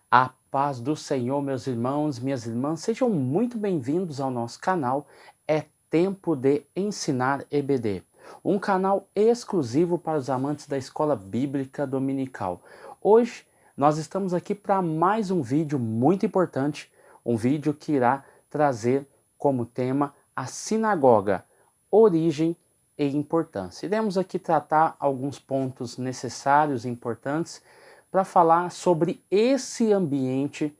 A paz do Senhor, meus irmãos, minhas irmãs, sejam muito bem-vindos ao nosso canal. É tempo de ensinar EBD, um canal exclusivo para os amantes da escola bíblica dominical. Hoje nós estamos aqui para mais um vídeo muito importante, um vídeo que irá trazer como tema a sinagoga, origem e importância. Iremos aqui tratar alguns pontos necessários e importantes para falar sobre esse ambiente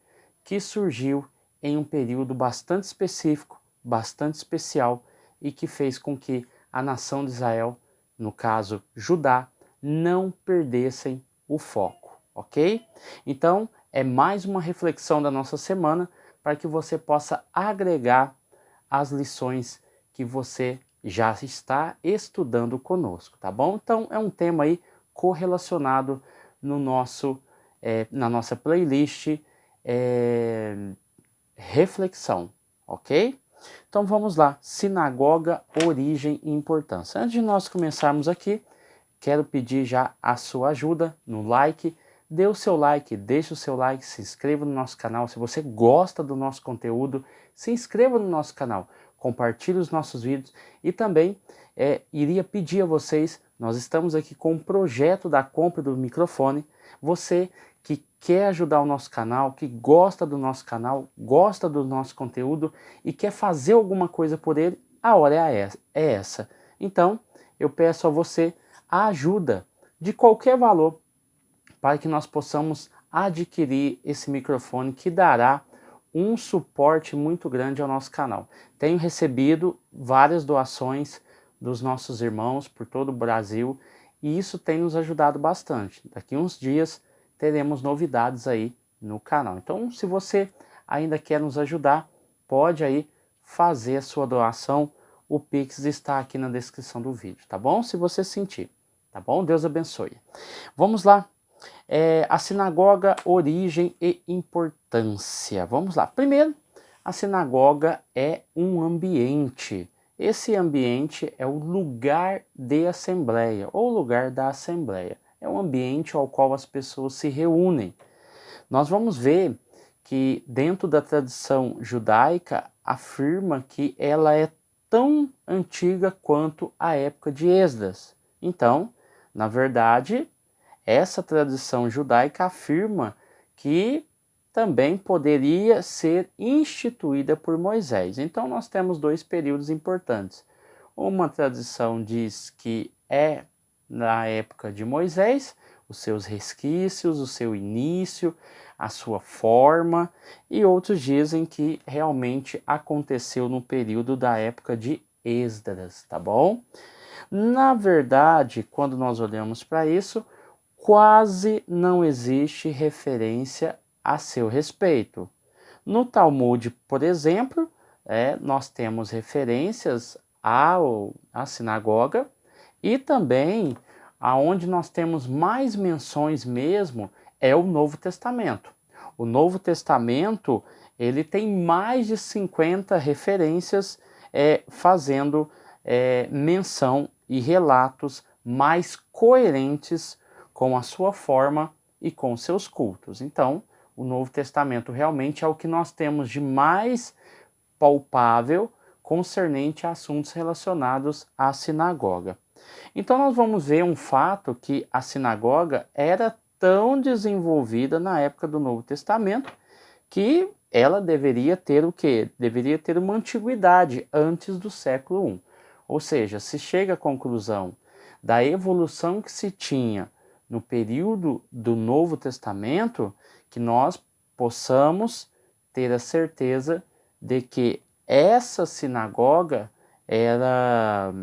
que surgiu em um período bastante específico, bastante especial e que fez com que a nação de Israel, no caso Judá, não perdessem o foco, ok? Então, é mais uma reflexão da nossa semana para que você possa agregar as lições que você já está estudando conosco, tá bom? Então, é um tema aí correlacionado no na nossa playlist reflexão, ok? Então vamos lá, sinagoga, origem e importância. Antes de nós começarmos aqui, quero pedir já a sua ajuda no like. Dê o seu like, deixe o seu like, se inscreva no nosso canal. Se você gosta do nosso conteúdo, se inscreva no nosso canal, compartilhe os nossos vídeos e também iria pedir a vocês, nós estamos aqui com um projeto da compra do microfone. Você que quer ajudar o nosso canal, que gosta do nosso canal, gosta do nosso conteúdo e quer fazer alguma coisa por ele, a hora é essa. Então, eu peço a você a ajuda de qualquer valor para que nós possamos adquirir esse microfone que dará um suporte muito grande ao nosso canal. Tenho recebido várias doações dos nossos irmãos por todo o Brasil e isso tem nos ajudado bastante. Daqui uns dias teremos novidades aí no canal. Então, se você ainda quer nos ajudar, pode aí fazer a sua doação. O Pix está aqui na descrição do vídeo, tá bom? Se você sentir, tá bom? Deus abençoe. Vamos lá. A sinagoga, origem e importância. Vamos lá. Primeiro, a sinagoga é um ambiente. Esse ambiente é o lugar de assembleia, ou lugar da assembleia. É um ambiente ao qual as pessoas se reúnem. Nós vamos ver que dentro da tradição judaica afirma que ela é tão antiga quanto a época de Esdras. Então, na verdade, essa tradição judaica afirma que também poderia ser instituída por Moisés. Então nós temos dois períodos importantes. Uma tradição diz que é na época de Moisés, os seus resquícios, o seu início, a sua forma, e outros dizem que realmente aconteceu no período da época de Esdras, tá bom? Na verdade, quando nós olhamos para isso, quase não existe referência a seu respeito. No Talmud, por exemplo, nós temos referências à sinagoga e também aonde nós temos mais menções mesmo é o Novo Testamento. O Novo Testamento ele tem mais de 50 referências fazendo menção e relatos mais coerentes com a sua forma e com seus cultos. Então, o Novo Testamento realmente é o que nós temos de mais palpável concernente a assuntos relacionados à sinagoga. Então nós vamos ver um fato que a sinagoga era tão desenvolvida na época do Novo Testamento que ela deveria ter o quê? Deveria ter uma antiguidade antes do século I. Ou seja, se chega à conclusão da evolução que se tinha no período do Novo Testamento, que nós possamos ter a certeza de que essa sinagoga era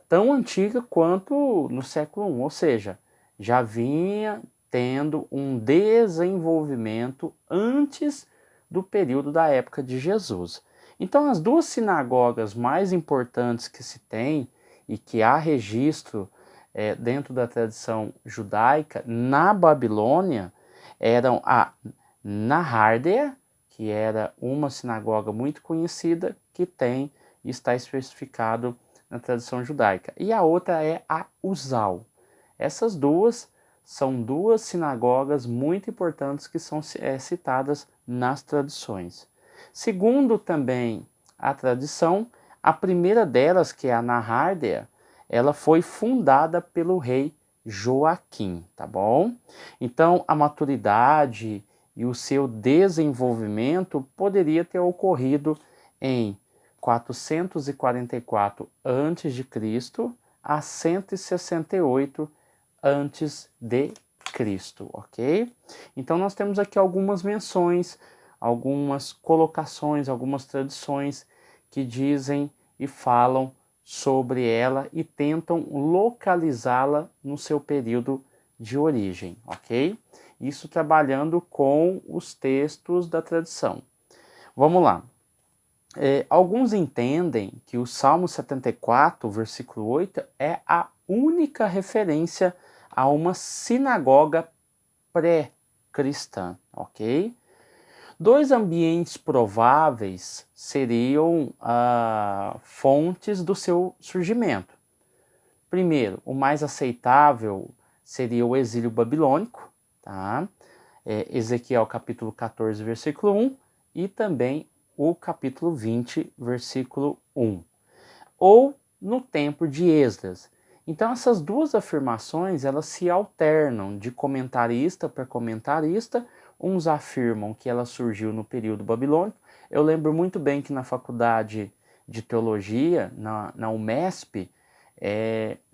tão antiga quanto no século I, ou seja, já vinha tendo um desenvolvimento antes do período da época de Jesus. Então, as duas sinagogas mais importantes que se tem e que há registro dentro da tradição judaica na Babilônia eram a Nahardea, que era uma sinagoga muito conhecida que está especificado na tradição judaica, e a outra é a Uzal. Essas duas são duas sinagogas muito importantes que são citadas nas tradições. Segundo também a tradição, a primeira delas, que é a Nahardea, ela foi fundada pelo rei Joaquim, tá bom? Então, a maturidade e o seu desenvolvimento poderia ter ocorrido em 444 a.C. a 168 antes de Cristo, ok? Então nós temos aqui algumas menções, algumas colocações, algumas tradições que dizem e falam sobre ela e tentam localizá-la no seu período de origem, ok? Isso trabalhando com os textos da tradição. Vamos lá. Alguns entendem que o Salmo 74, versículo 8, é a única referência a uma sinagoga pré-cristã, ok? Dois ambientes prováveis seriam fontes do seu surgimento. Primeiro, o mais aceitável seria o exílio babilônico, tá? Ezequiel capítulo 14, versículo 1, e também o capítulo 20, versículo 1. Ou no tempo de Esdras. Então essas duas afirmações, elas se alternam de comentarista para comentarista. Uns afirmam que ela surgiu no período babilônico. Eu lembro muito bem que na faculdade de teologia, na UMESP,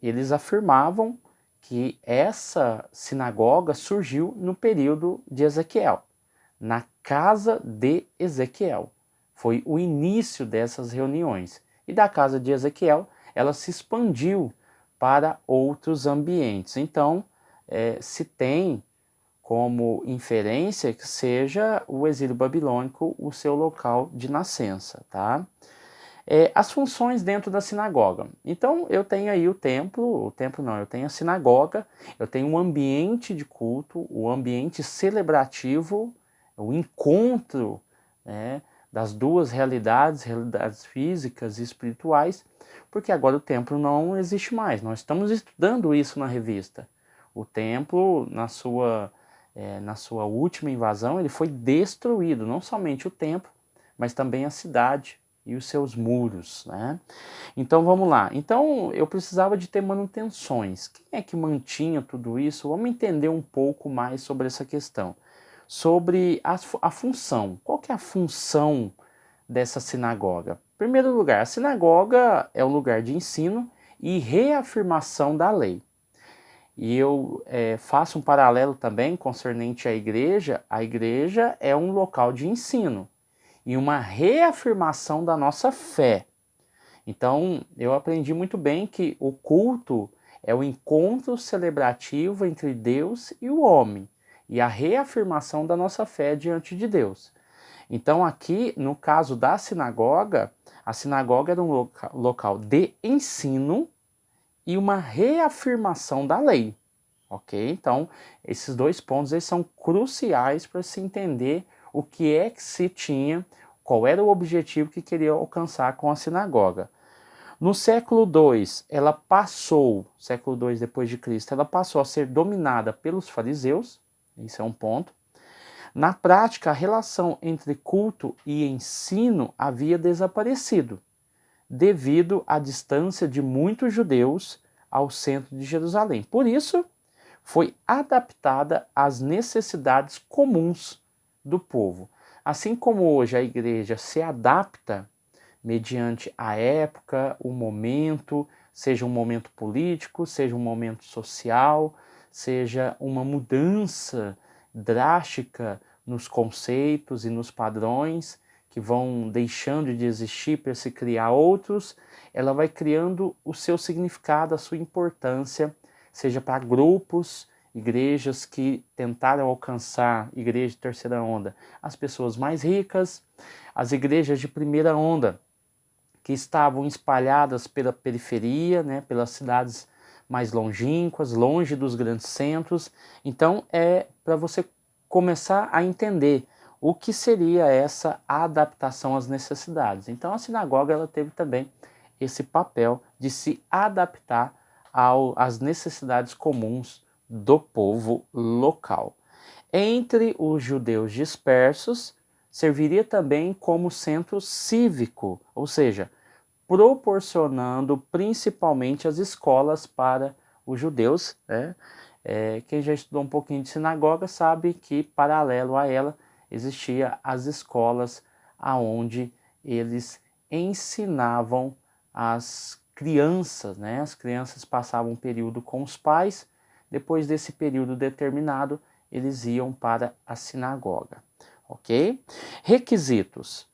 eles afirmavam que essa sinagoga surgiu no período de Ezequiel, na casa de Ezequiel. Foi o início dessas reuniões. E da casa de Ezequiel, ela se expandiu para outros ambientes. Então, se tem como inferência que seja o exílio babilônico o seu local de nascença, tá? As funções dentro da sinagoga. Então, eu tenho aí o templo não, eu tenho a sinagoga, eu tenho um ambiente de culto, o ambiente celebrativo, o encontro, né, das duas realidades físicas e espirituais, porque agora o templo não existe mais. Nós estamos estudando isso na revista. O templo, na sua última invasão, ele foi destruído, não somente o templo, mas também a cidade e os seus muros, né? Então vamos lá. Então eu precisava de ter manutenções. Quem é que mantinha tudo isso? Vamos entender um pouco mais sobre essa questão. Sobre a função. Qual que é a função dessa sinagoga? Em primeiro lugar, a sinagoga é um lugar de ensino e reafirmação da lei. E eu faço um paralelo também concernente à igreja. A igreja é um local de ensino e uma reafirmação da nossa fé. Então, eu aprendi muito bem que o culto é o encontro celebrativo entre Deus e o homem, e a reafirmação da nossa fé diante de Deus. Então, aqui, no caso da sinagoga, a sinagoga era um local de ensino e uma reafirmação da lei, ok? Então, esses dois pontos eles são cruciais para se entender o que é que se tinha, qual era o objetivo que queria alcançar com a sinagoga. No século II, século II depois de Cristo, ela passou a ser dominada pelos fariseus, isso é um ponto. Na prática, a relação entre culto e ensino havia desaparecido, devido à distância de muitos judeus ao centro de Jerusalém. Por isso, foi adaptada às necessidades comuns do povo. Assim como hoje a igreja se adapta mediante a época, o momento, seja um momento político, seja um momento social, seja uma mudança drástica nos conceitos e nos padrões que vão deixando de existir para se criar outros, ela vai criando o seu significado, a sua importância, seja para grupos, igrejas que tentaram alcançar, igreja de terceira onda, as pessoas mais ricas, as igrejas de primeira onda, que estavam espalhadas pela periferia, né, pelas cidades mais longínquas, longe dos grandes centros. Então é para você começar a entender o que seria essa adaptação às necessidades. Então a sinagoga ela teve também esse papel de se adaptar às necessidades comuns do povo local. Entre os judeus dispersos, serviria também como centro cívico, ou seja, proporcionando principalmente as escolas para os judeus, né? Quem já estudou um pouquinho de sinagoga sabe que, paralelo a ela, existia as escolas aonde eles ensinavam as crianças, né? As crianças passavam um período com os pais, depois desse período determinado, eles iam para a sinagoga, ok? Requisitos: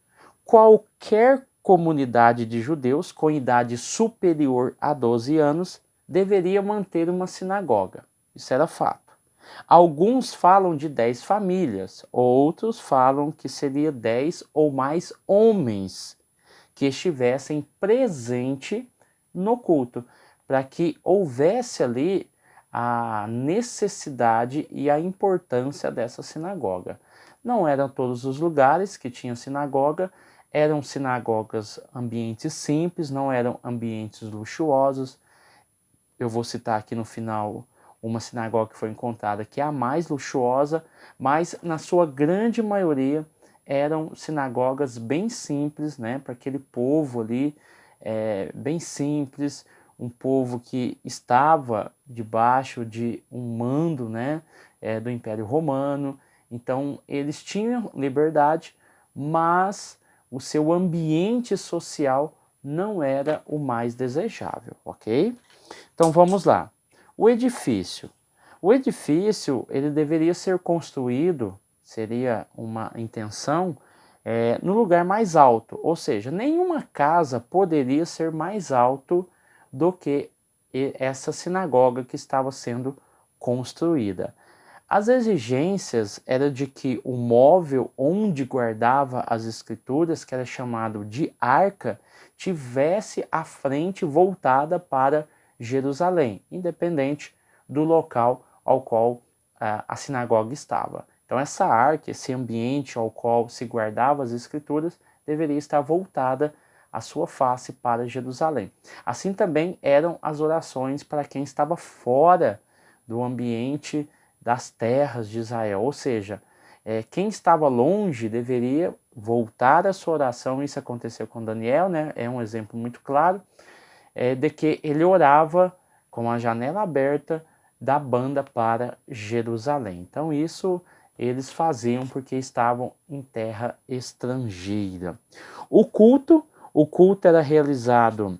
qualquer comunidade de judeus com idade superior a 12 anos deveria manter uma sinagoga. Isso era fato. Alguns falam de 10 famílias, outros falam que seria 10 ou mais homens que estivessem presente no culto, para que houvesse ali a necessidade e a importância dessa sinagoga. Não eram todos os lugares que tinham sinagoga, eram sinagogas ambientes simples, não eram ambientes luxuosos. Eu vou citar aqui no final uma sinagoga que foi encontrada que é a mais luxuosa, mas na sua grande maioria eram sinagogas bem simples, né, para aquele povo ali, bem simples, um povo que estava debaixo de um mando, né, do Império Romano. Então eles tinham liberdade, mas o seu ambiente social não era o mais desejável, ok? Então vamos lá. O edifício. O edifício ele deveria ser construído, seria uma intenção, no lugar mais alto, ou seja, nenhuma casa poderia ser mais alto do que essa sinagoga que estava sendo construída. As exigências eram de que o móvel onde guardava as escrituras, que era chamado de arca, tivesse a frente voltada para Jerusalém, independente do local ao qual a sinagoga estava. Então essa arca, esse ambiente ao qual se guardava as escrituras, deveria estar voltada a sua face para Jerusalém. Assim também eram as orações para quem estava fora do ambiente das terras de Israel, ou seja, quem estava longe deveria voltar a sua oração. Isso aconteceu com Daniel, né? É um exemplo muito claro, de que ele orava com a janela aberta da banda para Jerusalém. Então isso eles faziam porque estavam em terra estrangeira. O culto era realizado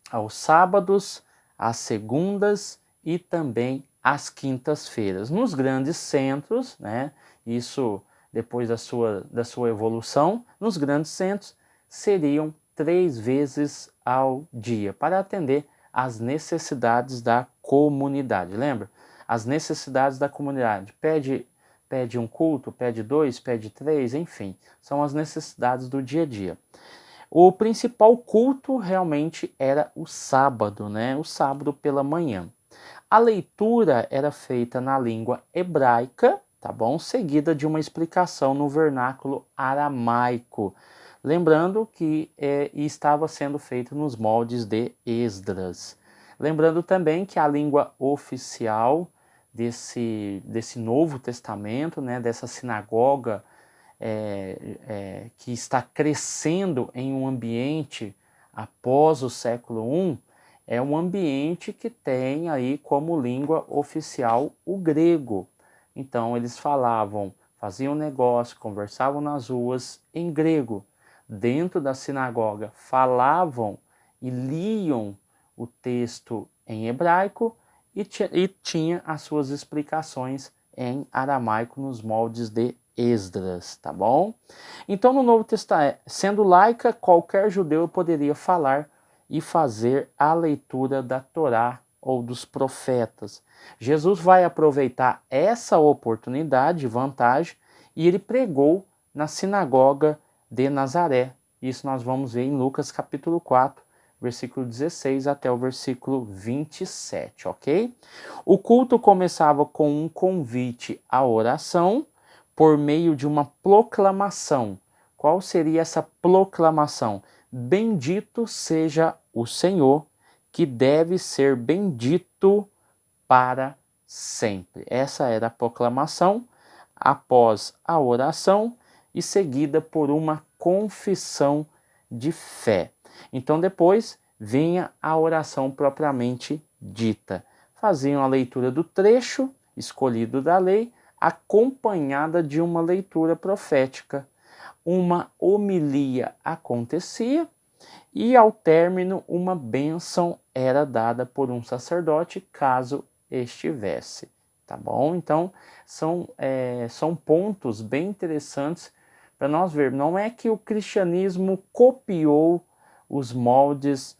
aos sábados, às segundas e também às quintas-feiras. Nos grandes centros, né, isso depois da sua evolução, nos grandes centros seriam 3 vezes ao dia, para atender às necessidades da comunidade. Lembra? As necessidades da comunidade. Pede um culto, pede 2, pede 3, enfim, são as necessidades do dia a dia. O principal culto realmente era o sábado, né? O sábado pela manhã. A leitura era feita na língua hebraica, tá bom? Seguida de uma explicação no vernáculo aramaico. Lembrando que estava sendo feito nos moldes de Esdras. Lembrando também que a língua oficial desse Novo Testamento, né, dessa sinagoga que está crescendo em um ambiente após o século I, é um ambiente que tem aí como língua oficial o grego. Então eles faziam negócio, conversavam nas ruas em grego. Dentro da sinagoga falavam e liam o texto em hebraico e tinha as suas explicações em aramaico nos moldes de Esdras, tá bom? Então no Novo Testamento, sendo laica, qualquer judeu poderia falar e fazer a leitura da Torá ou dos profetas. Jesus vai aproveitar essa oportunidade, vantagem, e ele pregou na sinagoga de Nazaré. Isso nós vamos ver em Lucas capítulo 4, versículo 16 até o versículo 27, ok? O culto começava com um convite à oração por meio de uma proclamação. Qual seria essa proclamação? Bendito seja o Senhor, que deve ser bendito para sempre. Essa era a proclamação após a oração e seguida por uma confissão de fé. Então depois vinha a oração propriamente dita. Faziam a leitura do trecho escolhido da lei, acompanhada de uma leitura profética. Uma homilia acontecia e ao término uma bênção era dada por um sacerdote, caso estivesse. Tá bom? Então são pontos bem interessantes para nós ver. Não é que o cristianismo copiou os moldes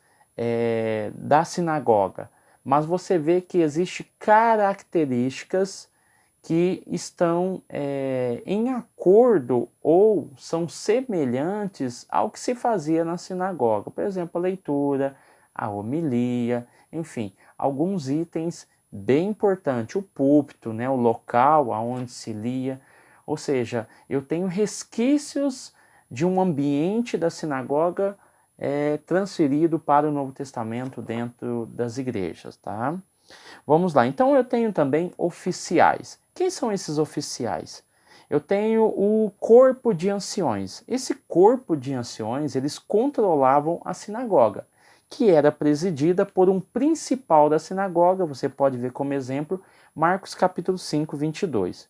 da sinagoga, mas você vê que existem características que estão em acordo ou são semelhantes ao que se fazia na sinagoga. Por exemplo, a leitura, a homilia, enfim, alguns itens bem importantes. O púlpito, né, o local aonde se lia. Ou seja, eu tenho resquícios de um ambiente da sinagoga transferido para o Novo Testamento dentro das igrejas, tá? Vamos lá, então eu tenho também oficiais. Quem são esses oficiais? Eu tenho o corpo de anciões. Esse corpo de anciões, eles controlavam a sinagoga, que era presidida por um principal da sinagoga. Você pode ver como exemplo Marcos capítulo 5, 22.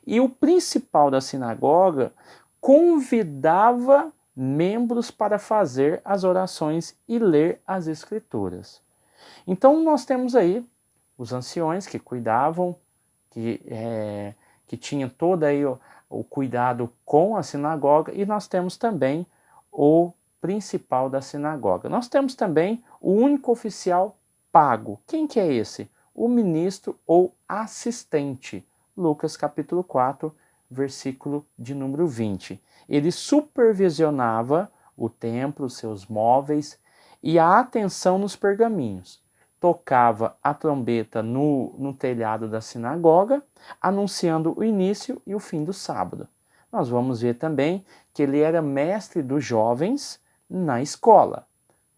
E o principal da sinagoga convidava membros para fazer as orações e ler as escrituras. Então nós temos aí os anciões que cuidavam, que tinham todo aí o cuidado com a sinagoga, e nós temos também o principal da sinagoga. Nós temos também o único oficial pago. Quem que é esse? O ministro ou assistente. Lucas capítulo 4, versículo de número 20. Ele supervisionava o templo, seus móveis e a atenção nos pergaminhos. Tocava a trombeta no telhado da sinagoga, anunciando o início e o fim do sábado. Nós vamos ver também que ele era mestre dos jovens na escola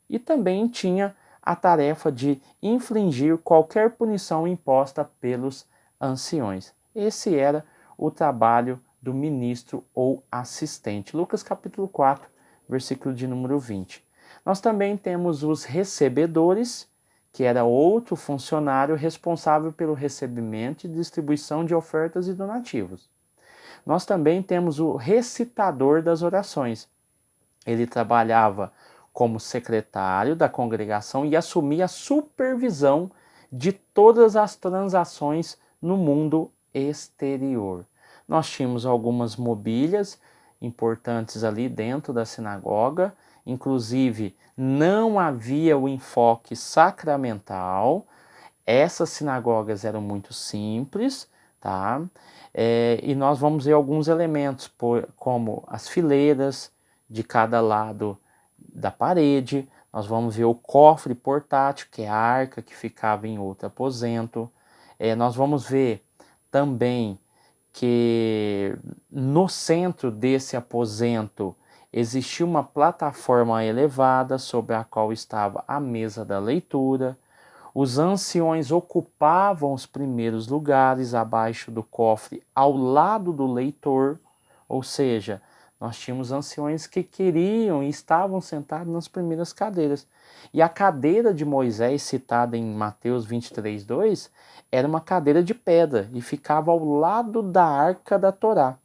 e também tinha a tarefa de infligir qualquer punição imposta pelos anciões. Esse era o trabalho do ministro ou assistente. Lucas capítulo 4, versículo de número 20. Nós também temos os recebedores, que era outro funcionário responsável pelo recebimento e distribuição de ofertas e donativos. Nós também temos o recitador das orações. Ele trabalhava como secretário da congregação e assumia a supervisão de todas as transações no mundo exterior. Nós tínhamos algumas mobílias importantes ali dentro da sinagoga, inclusive não havia o enfoque sacramental. Essas sinagogas eram muito simples, tá? E nós vamos ver alguns elementos, como as fileiras de cada lado da parede. Nós vamos ver o cofre portátil, que é a arca que ficava em outro aposento. Nós vamos ver também que no centro desse aposento existia uma plataforma elevada sobre a qual estava a mesa da leitura. Os anciões ocupavam os primeiros lugares abaixo do cofre, ao lado do leitor, ou seja, nós tínhamos anciões que queriam e estavam sentados nas primeiras cadeiras. E a cadeira de Moisés, citada em Mateus 23, 2, era uma cadeira de pedra e ficava ao lado da arca da Torá.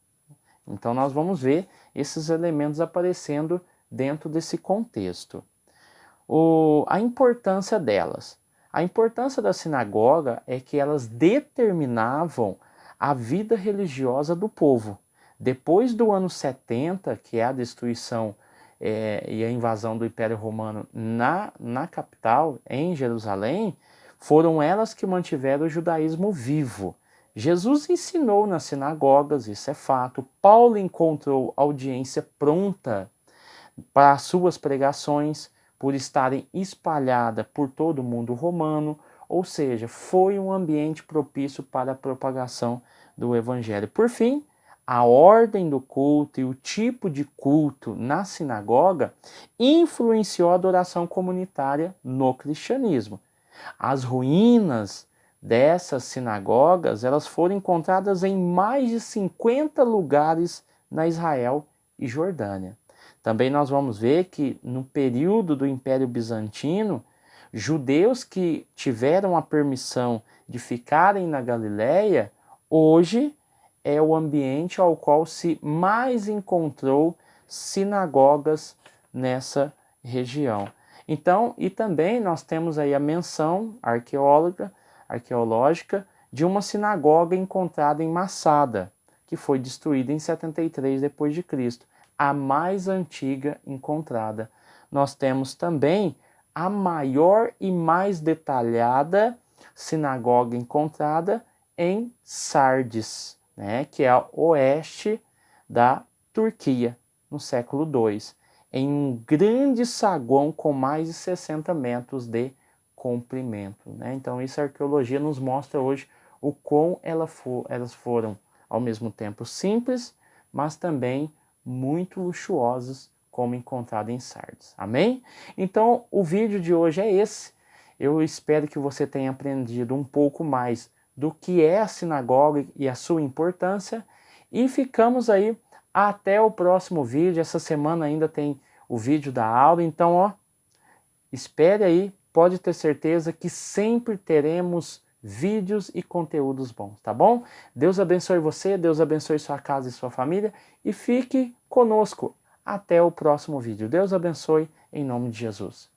Então nós vamos ver esses elementos aparecendo dentro desse contexto. A importância delas. A importância da sinagoga é que elas determinavam a vida religiosa do povo. Depois do ano 70, que é a destruição e a invasão do Império Romano na capital, em Jerusalém, foram elas que mantiveram o judaísmo vivo. Jesus ensinou nas sinagogas, isso é fato. Paulo encontrou audiência pronta para as suas pregações, por estarem espalhadas por todo o mundo romano, ou seja, foi um ambiente propício para a propagação do evangelho. Por fim, a ordem do culto e o tipo de culto na sinagoga influenciou a adoração comunitária no cristianismo. As ruínas dessas sinagogas, elas foram encontradas em mais de 50 lugares na Israel e Jordânia. Também nós vamos ver que no período do Império Bizantino, judeus que tiveram a permissão de ficarem na Galileia, hoje é o ambiente ao qual se mais encontrou sinagogas nessa região. Então, e também nós temos aí a menção arqueológica de uma sinagoga encontrada em Massada, que foi destruída em 73 d.C., a mais antiga encontrada. Nós temos também a maior e mais detalhada sinagoga encontrada em Sardes, né, que é a oeste da Turquia, no século II, em um grande saguão com mais de 60 metros de comprimento, né? Então isso a arqueologia nos mostra hoje o quão elas foram ao mesmo tempo simples, mas também muito luxuosas, como encontrado em Sardes. Amém? Então o vídeo de hoje é esse. Eu espero que você tenha aprendido um pouco mais do que é a sinagoga e a sua importância. E ficamos aí até o próximo vídeo. Essa semana ainda tem o vídeo da aula, então ó, espere aí, pode ter certeza que sempre teremos vídeos e conteúdos bons, tá bom? Deus abençoe você, Deus abençoe sua casa e sua família e fique conosco até o próximo vídeo. Deus abençoe em nome de Jesus.